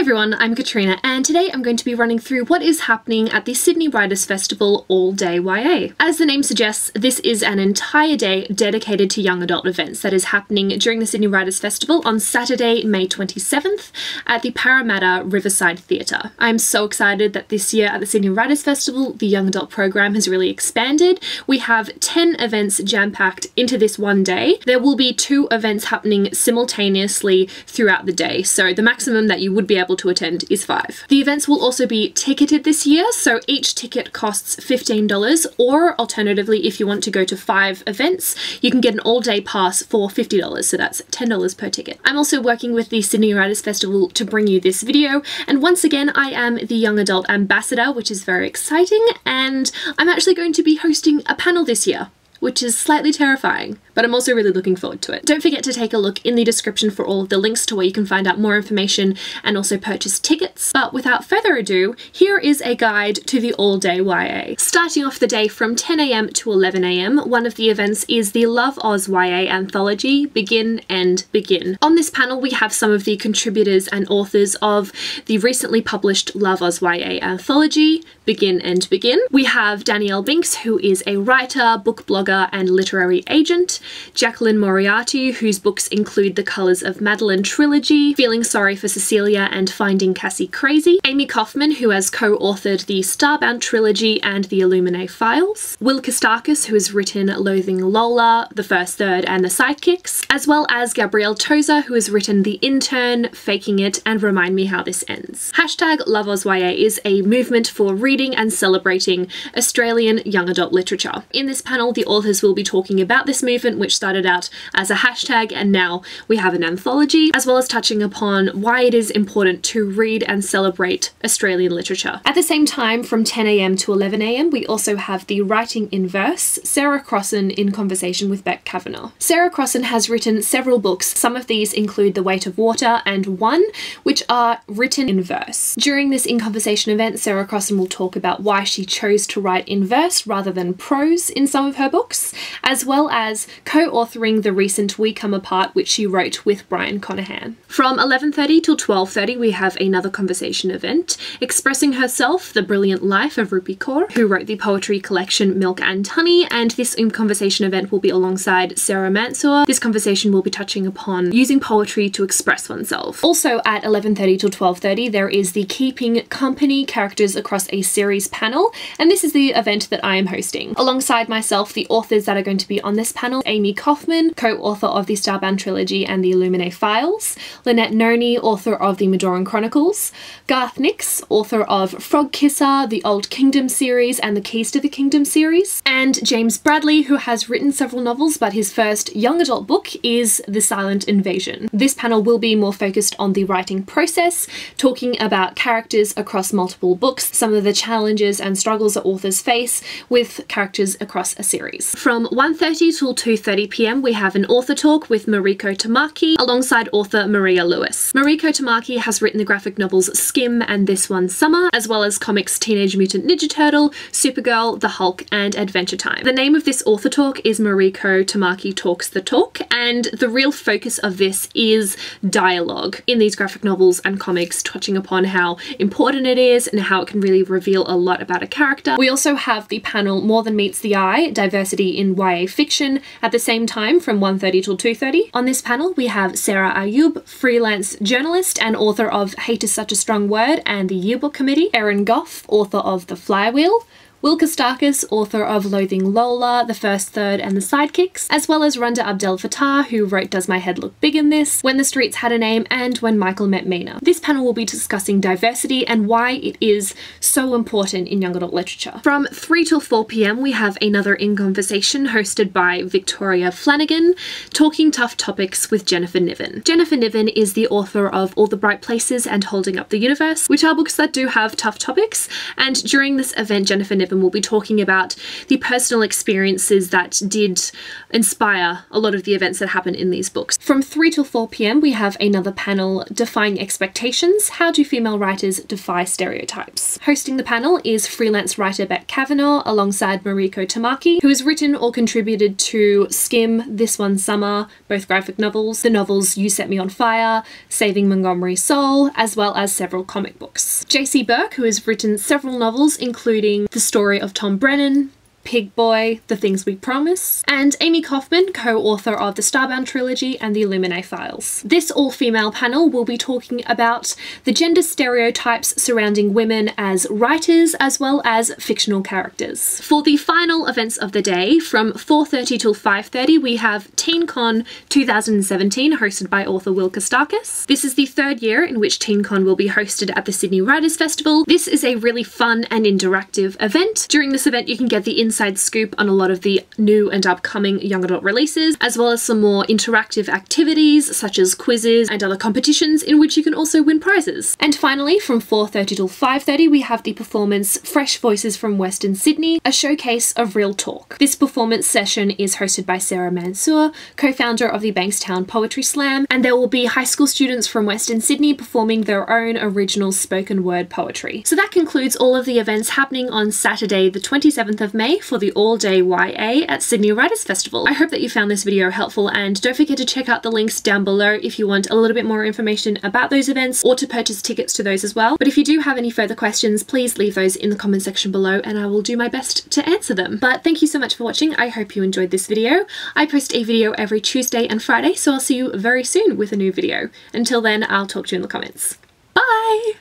everyone, I'm Katrina, and today I'm going to be running through what is happening at the Sydney Writers' Festival All Day YA. As the name suggests, this is an entire day dedicated to young adult events that is happening during the Sydney Writers' Festival on Saturday, May 27th at the Parramatta Riverside Theatre. I'm so excited that this year at the Sydney Writers' Festival, the young adult program has really expanded. We have 10 events jam-packed into this one day. There will be 2 events happening simultaneously throughout the day, so the maximum that you would be able to attend is 5. The events will also be ticketed this year, so each ticket costs $15, or alternatively, if you want to go to 5 events, you can get an all-day pass for $50, so that's $10 per ticket. I'm also working with the Sydney Writers' Festival to bring you this video, and once again, I am the Young Adult Ambassador, which is very exciting, and I'm actually going to be hosting a panel this year, which is slightly terrifying, but I'm also really looking forward to it. Don't forget to take a look in the description for all of the links to where you can find out more information and also purchase tickets. But without further ado, here is a guide to the All Day YA. Starting off the day from 10 AM to 11 AM, one of the events is the Love Oz YA Anthology, Begin and Begin. On this panel, we have some of the contributors and authors of the recently published Love Oz YA Anthology, Begin and Begin. We have Danielle Binks, who is a writer, book blogger, and literary agent. Jacqueline Moriarty, whose books include the Colours of Madeline trilogy, Feeling Sorry for Cecilia, and Finding Cassie Crazy. Amy Kaufman, who has co-authored the Starbound trilogy and the Illuminae Files. Will Kostakis, who has written Loathing Lola, The First Third, and The Sidekicks, as well as Gabrielle Tozer, who has written The Intern, Faking It, and Remind Me How This Ends. Hashtag Love Oz YA is a movement for reading and celebrating Australian young adult literature. In this panel, the authors will be talking about this movement, which started out as a hashtag and now we have an anthology, as well as touching upon why it is important to read and celebrate Australian literature. At the same time, from 10 AM to 11 AM, we also have the Writing in Verse, Sarah Crossan in conversation with Beck Kavanagh. Sarah Crossan has written several books. Some of these include The Weight of Water and One, which are written in verse. During this In Conversation event, Sarah Crossan will talk about why she chose to write in verse rather than prose in some of her books, as well as co-authoring the recent We Come Apart, which she wrote with Brian Conahan. From 11:30 till 12:30, we have another conversation event, Expressing Herself, The Brilliant Life of Rupi Kaur, who wrote the poetry collection Milk and Honey, and this In Conversation event will be alongside Sarah Mansour. This conversation will be touching upon using poetry to express oneself. Also at 11:30 till 12:30, there is the Keeping Company Characters Across a Series panel, and this is the event that I am hosting. Alongside myself, the authors that are going to be on this panel: Amy Kaufman, co-author of the Starbound trilogy and the Illuminae Files; Lynette Noni, author of the Madoran Chronicles; Garth Nix, author of Frog Kisser, the Old Kingdom series and the Keys to the Kingdom series; and James Bradley, who has written several novels, but his first young adult book is The Silent Invasion. This panel will be more focused on the writing process, talking about characters across multiple books, some of the challenges and struggles that authors face with characters across a series. From 1:30 till 2:30 PM, we have an author talk with Mariko Tamaki alongside author Maria Lewis. Mariko Tamaki has written the graphic novels Skim and This One Summer, as well as comics Teenage Mutant Ninja Turtle, Supergirl, The Hulk, and Adventure Time. The name of this author talk is Mariko Tamaki Talks the Talk, and the real focus of this is dialogue in these graphic novels and comics, touching upon how important it is and how it can really reveal a lot about a character. We also have the panel More Than Meets the Eye, Diversity in YA Fiction, at the same time from 1:30 till 2:30. On this panel, we have Sarah Ayub, freelance journalist and author of Hate Is Such a Strong Word and the Yearbook Committee; Erin Goff, author of The Flywheel; Will Kostakis, author of Loathing Lola, The First Third, and The Sidekicks, as well as Runda Abdel Fattah, who wrote Does My Head Look Big in This?, When the Streets Had a Name, and When Michael Met Mina. This panel will be discussing diversity and why it is so important in young adult literature. From 3 till 4 PM, we have another In Conversation hosted by Victoria Flanagan, talking tough topics with Jennifer Niven. Jennifer Niven is the author of All the Bright Places and Holding Up the Universe, which are books that do have tough topics, and during this event, Jennifer Niven them will be talking about the personal experiences that did inspire a lot of the events that happen in these books. From 3 till 4 p.m. we have another panel, Defying Expectations, How Do Female Writers Defy Stereotypes? Hosting the panel is freelance writer Beck Kavanagh alongside Mariko Tamaki, who has written or contributed to Skim, This One Summer, both graphic novels, the novels You Set Me on Fire, Saving Montgomery Soul, as well as several comic books. JC Burke, who has written several novels including The Story of Tom Brennan, Pig Boy, The Things We Promise, and Amy Kaufman, co-author of the Starbound trilogy and the Illuminae Files. This all-female panel will be talking about the gender stereotypes surrounding women as writers as well as fictional characters. For the final events of the day, from 4:30 till 5:30, we have TeenCon 2017, hosted by author Will Kostakis. This is the 3rd year in which TeenCon will be hosted at the Sydney Writers' Festival. This is a really fun and interactive event. During this event, you can get the inside scoop on a lot of the new and upcoming young adult releases, as well as some more interactive activities such as quizzes and other competitions in which you can also win prizes. And finally, from 4:30 till 5:30, we have the performance Fresh Voices from Western Sydney, a showcase of real talk. This performance session is hosted by Sarah Mansour, co-founder of the Bankstown Poetry Slam, and there will be high school students from Western Sydney performing their own original spoken word poetry. So that concludes all of the events happening on Saturday the 27th of May for the all-day YA at Sydney Writers' Festival. I hope that you found this video helpful, and don't forget to check out the links down below if you want a little bit more information about those events or to purchase tickets to those as well. But if you do have any further questions, please leave those in the comment section below and I will do my best to answer them. But thank you so much for watching. I hope you enjoyed this video. I post a video every Tuesday and Friday, so I'll see you very soon with a new video. Until then, I'll talk to you in the comments. Bye!